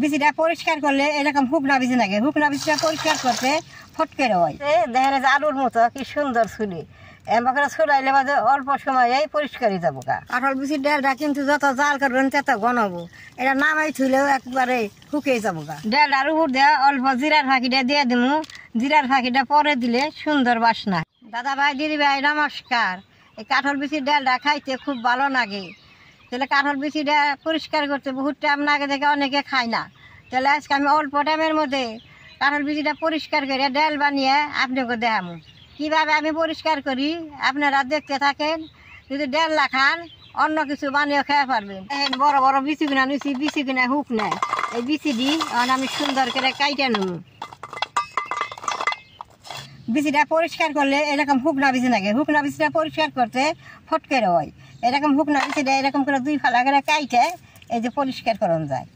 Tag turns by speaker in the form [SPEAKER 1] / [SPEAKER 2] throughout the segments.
[SPEAKER 1] বিচিটা পরিষ্কার করলে এরকম হুকনা বিচি লাগে। হুকনা বিচিটা পরিষ্কার করতে ফটকের হয়। দেখেন যে আলুর মতো কি সুন্দর ছুলি এমন ছুলাইলে বাদে অল্প সময়েই পরিষ্কারই যাবো গা। কাঁঠাল বিচির ডালটা কিন্তু যত জাল করবেন তত ঘনাবো। এটা নামাই থুলেও একবারে শুকিয়ে যাবো গা। ডালটার উপর দিয়ে অল্প জিরার ফাঁকিটা দিয়ে দিমু। জিরার ফাঁকিটা পরে দিলে সুন্দর বাসনা। দাদা ভাই দিদি ভাই নমস্কার। এই কাঁঠাল বিচির ডালটা খাইতে খুব ভালো লাগে। তাহলে কাঁঠাল বিচিটা পরিষ্কার করতে বহুত টাইম লাগে দেখে অনেকে খায় না। তাহলে আজকে আমি অল্প টাইমের মধ্যে কাঁঠাল বিচিটা পরিষ্কার করে ডাল বানিয়ে আপনাকে দেখাবো কীভাবে আমি পরিষ্কার করি। আপনারা দেখতে থাকেন। যদি ডাল না খান অন্য কিছু বানিয়ে খেয়ে পারবেন। বড় বড় বিচি কিনা নিচ্ছি, বিচি কিনা হুক নেয়। এই বিচি দিই আমি সুন্দর করে কাইটে নেব। বিচিটা পরিষ্কার করলে এরকম হুকনা বিচি লাগে। হুকনা বিচিটা পরিষ্কার করতে ফটকের হয়। এরকম হুকনা বিচিটা এরকম করে দুই ফালা করে কাইটে এই যে পরিষ্কার করন যায়।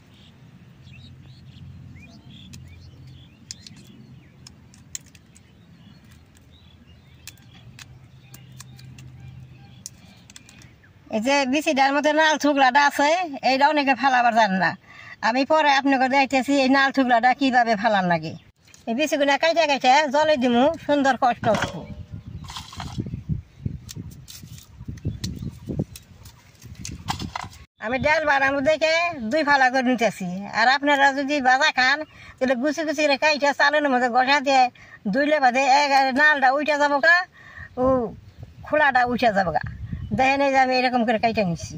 [SPEAKER 1] এই যে বিচিটার মধ্যে নাল থুকলাটা আছে, এইটা অনেকে ফালাবার জান না। আমি পরে আপনাকে দেখতেছি এই নাল থুকলাটা কীভাবে ফালান লাগে। এই বিচিগুলো কাইটে কাইটে জলে দিমু সুন্দর কষ্ট হবো। আমি ডাল বানাবো দেখে দুই ফালা করে নিতেছি। আর আপনারা যদি বাজা খান তাহলে গুছি গুছি করে কাইটে চালের মধ্যে গসা দিয়ে দুইলে বাদে নালটা উঠে যাবো গা, ও খোলাটা উঠে যাবো গা। দেখেন এই যে আমি এরকম করে কাইটে নিচ্ছি।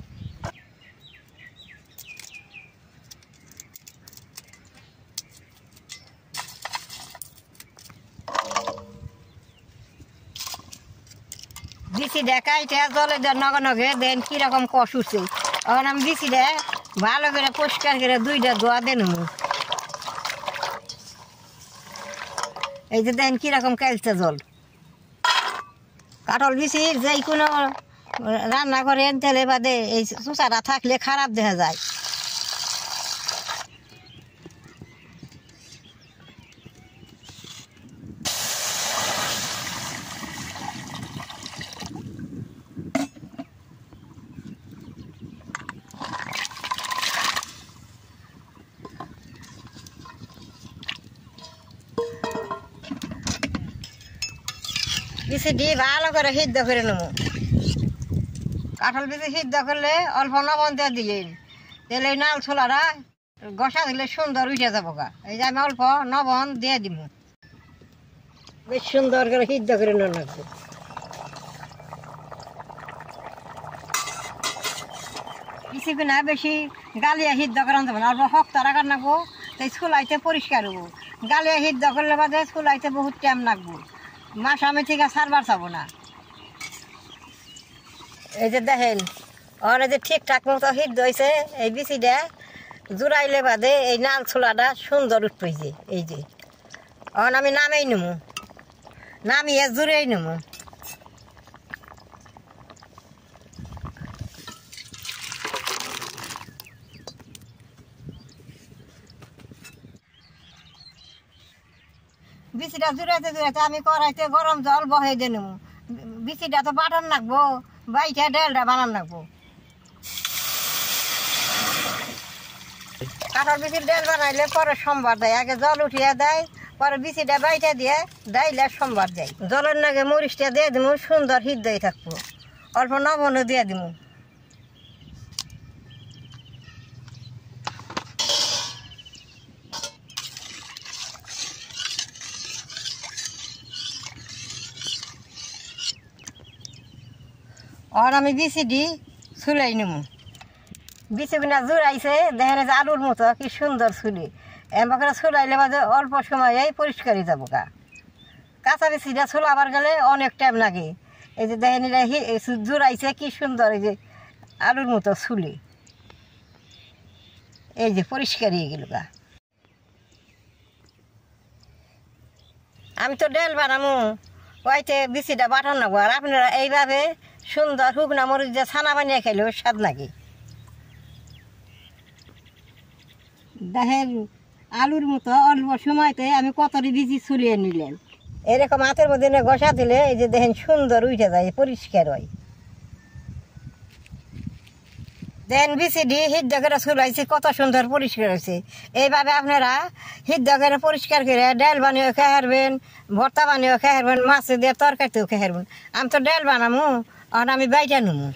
[SPEAKER 1] বিচিটা কাইটে জলে দিয়ে নগে নগে দেন কিরকম কষ উঠছে। এখন আমি বিচিটা ভালো করে পরিষ্কার করে দুইটা ধোয়া দেন। এই যে দেখেন কিরকম কাইলছে জল। কাঁঠাল বিচির যে কোনো রান্না করেন তেলে বাদে এই চুচাটা থাকলে খারাপ দেখা যায়। বিচিটি ভালো করে সিদ্ধ করে নেব। কাঁঠাল বিচি সিদ্ধ করলে অল্প লবণ দিয়ে দিলে তাহলে এই নাল ছোলাটা গসা দিলে সুন্দর উঠে যাবো গা। এই যে আমি অল্প লবণ দিয়ে দিব। বেশ সুন্দর করে সিদ্ধ করে নেওয়া লাগবে। বিচি কিনা বেশি গালিয়া সিদ্ধ করা যাবে না, অল্প শক্ত রাখার লাগবো। তাই চুলাইতে পরিষ্কার হবো। গালিয়া সিদ্ধ করলে বাদে চুলাইতে বহুত টাইম লাগবো। মাছ আমি ঠিক আছে সারবার চাবো না। এই যে দেখেন অনেক যে ঠিকঠাক মতো সিদ্ধ হয়েছে। এই বিচিটা জোড়াইলে বাদে এই নাল ছোলাটা সুন্দর উঠবেছে। এই যে অন আমি নামেই নেবো, নামিয়ে জুড়েই নেবো। বিচিটা জুড়াইতে জুড়াইতে আমি কড়াইতে গরম জল বহাই দিয়ে নেবো। বিচিটা তো বাটান লাগবো, বাইটা ডালটা বানান লাগবো। কাঁঠাল বিচির ডাল বানাইলে পরে সোমবার দেয়। আগে জল উঠিয়ে দেয়, পরে বিচিটা বাইটা দিয়ে ডাইলে সোমবার দেয়। জলের নাগে মরিচটা দিয়ে দিব, সুন্দর সিদ্ধই থাকবো। অল্প লবণও দিয়ে দিব। আর আমি বিচিটি ছুলাই নেব। বিচিগুনা জোড়াইছে দেখেন যে আলুর মতো কি সুন্দর ছুলি এমন করে ছুলাইলে বাদে অল্প সময়েই পরিষ্কারই যাবো গা। কাঁচা বিচিটা ছুলাবার গেলে অনেক টাইম লাগে। এই যে দেখেন এটা জোড়াইছে কি সুন্দর। এই যে আলুর মতো ছুলি এই যে পরিষ্কার হয়ে গেল গা। আমি তো ডাল বানামো, ওইতে বিচিটা বাটান নেবো। আর আপনারা এইভাবে সুন্দর শুকনা মরিচ দিয়ে ছানা বানিয়ে খেলেও স্বাদ লাগে। দেখেন আলুর মতো অল্প সময়তে আমি কতটি বিচি ছুলিয়ে নিলেন। এরকম হাতের মধ্যে ঘষা দিলে এই যে দেখেন সুন্দর উঠে যায়, পরিষ্কার হয়। দেন বিসিডি সিদ্ধ করে চুলাইছি, কত সুন্দর পরিষ্কার হয়েছে। এইভাবে আপনারা সিদ্ধ করে পরিষ্কার করে ডাল বানিয়েও খেয়ে হারবেন, ভর্তা বানিয়েও খেয়ে হারবেন, মাছ দিয়ে তরকারিতেও খেয়ে হারবেন। আমি তো ডাল বানামু আর আমি বাইটা নেবো।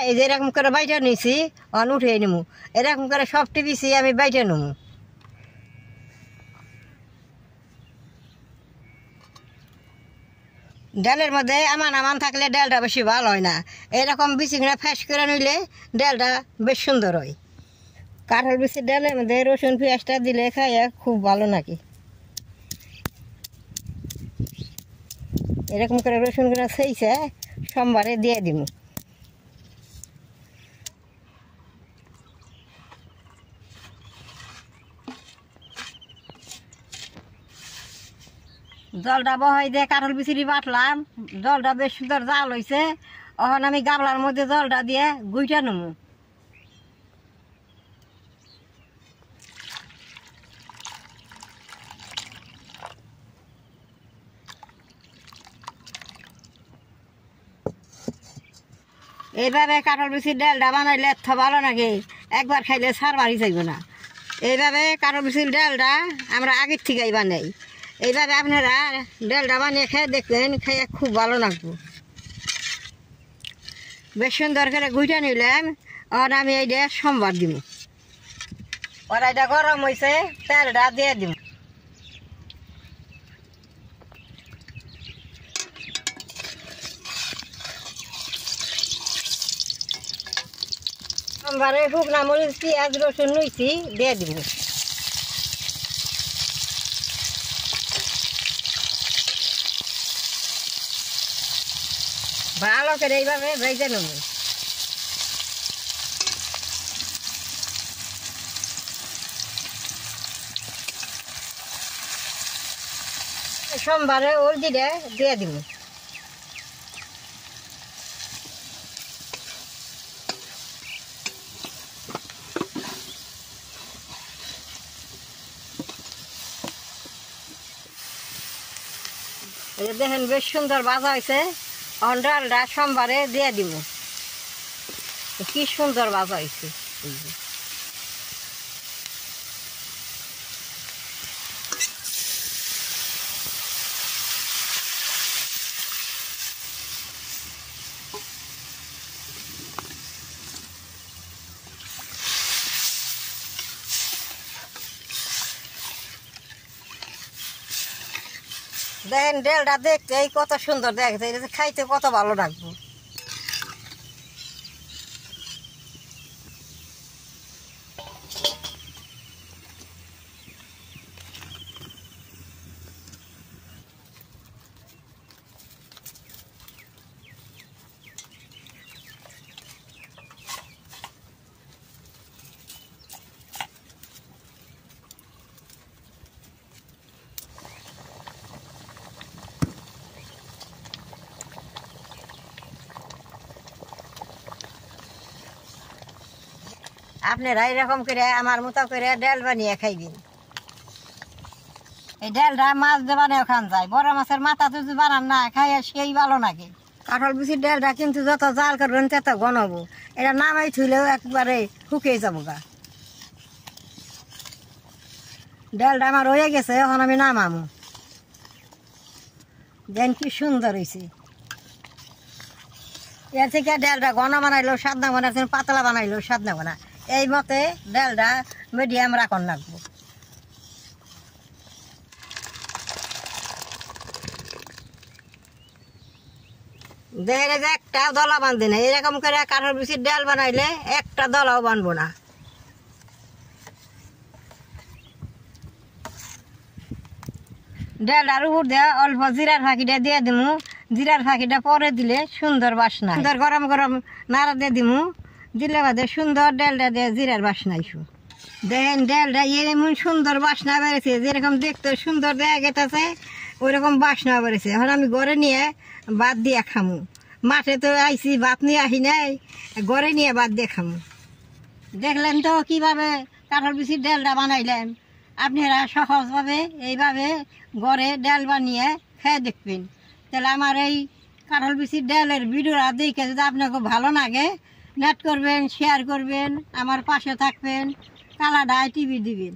[SPEAKER 1] এই যে এরকম করে বাইটা নিয়েছি, অন উঠে নেবো। এরকম করে সবটি দিছি আমি বাইটা নেবো। ডালের মধ্যে আমান থাকলে ডালটা বেশি ভালো হয় না, এরকম বিচিগুলো ফ্যাস করে নিলে ডালটা বেশ সুন্দর হয়। কাঁঠাল বিচির ডালের মধ্যে রসুন পেঁয়াজটা দিলে খাইয়া খুব ভালো নাকি। এরকম করে রসুন করে সেইছে সোমবারে দিয়ে দিব। জলটা বহাই দিয়ে কাঁঠাল বিচিরি বাটলাম, জলটা বেশ সুন্দর জাল হয়েছে। এখন আমি গামলার মধ্যে জলটা দিয়ে গুইটা নেবো। এইভাবে কাঁঠাল বিচির ডালটা বানাইলে এত ভালো নাকি, একবার খাইলে সার বাড়ি যাইব না। এইভাবে কাঁঠাল বিচির ডালটা আমরা আগের থেকেই বানাই। এইভাবে আপনারা ডালটা বানিয়ে খেয়ে দেখবেন, খেয়ে খুব ভালো লাগবে। বেশ সুন্দর করে গুইটা নিলাম। আর আমি এইটা সোমবার দিব। কড়াইটা গরম হয়েছে, তেলটা দিয়ে দিব। সোমবারে শুকনা মরিচ পেঁয়াজ রসুন লুইছি দিয়ে দিব। ভালো করে এইভাবে ভেজে নেব। সোমবারে ওই দিলে দিয়ে দিব। দেখেন বেশ সুন্দর ভাজা হয়েছে। ডালটা সোমবারে দিয়ে দিব। কি সুন্দর ভাজা হয়েছে। দেখেন ডালটা দেখতে কত সুন্দর দেখতে, খাইতে কত ভালো লাগবে। আপনারা এরকম করে আমার মতো করে ডাল বানিয়ে খাইবেন। এই ডালটা মাছ দিয়ে বানিয়ে খান যায়, বড় মাছের মাথা যদি বানান না খাইয়া সেই ভালো নাকি। কাঁঠাল বিচির ডালটা কিন্তু যত জাল করবেন তত গনবো, এটা নামাই থুইলেও একবারে শুকিয়ে যাবো গা। ডালটা আমার হয়ে গেছে, এখন আমি নামামো। দেন কি সুন্দর হয়েছে। এর থেকে ডালটা ঘন বানাইলো স্বাদ না, বানাইছেন পাতলা বানাইলো স্বাদ না বানা। এই মতে ডালটা মিডিয়াম রাখন লাগবো। দেখে যে একটা দলা বাঁধে না, এরকম করে কাঁঠাল বিচির ডাল বানাইলে একটা দলাও বানবো না। ডালটার উপর দেওয়া অল্প জিরার ফাঁকিটা দিয়ে দিমু। জিরার ফাঁকিটা পরে দিলে সুন্দর বাসনা, সুন্দর গরম গরম নাড়া দিয়ে দিমু। দিলে বাদে সুন্দর ডালটা দিয়ে জিরার বাসনা আইসু। দেখেন ডালটা এমন সুন্দর বাসনা বেড়েছে, যেরকম দেখতে সুন্দর দেখা গেছে ওই রকম বাসনা বেড়েছে। এখন আমি ঘরে নিয়ে ভাত দিয়ে খামু। মাঠে তো আইছি, ভাত নিয়ে আসি নাই, ঘরে নিয়ে ভাত দিয়ে খামু। দেখলেন তো কিভাবে কাঁঠাল বিচির ডালটা বানাইলেন। আপনারা সহজভাবে এইভাবে ঘরে ডাল বানিয়ে খেয়ে দেখবেন। তাহলে আমার এই কাঁঠাল বিচির ডালের ভিডিওটা দেখে যদি আপনাকে ভালো লাগে, নেট করবেন, শেয়ার করবেন, আমার পাশে থাকবেন, কালাডায় টিভি দিবেন।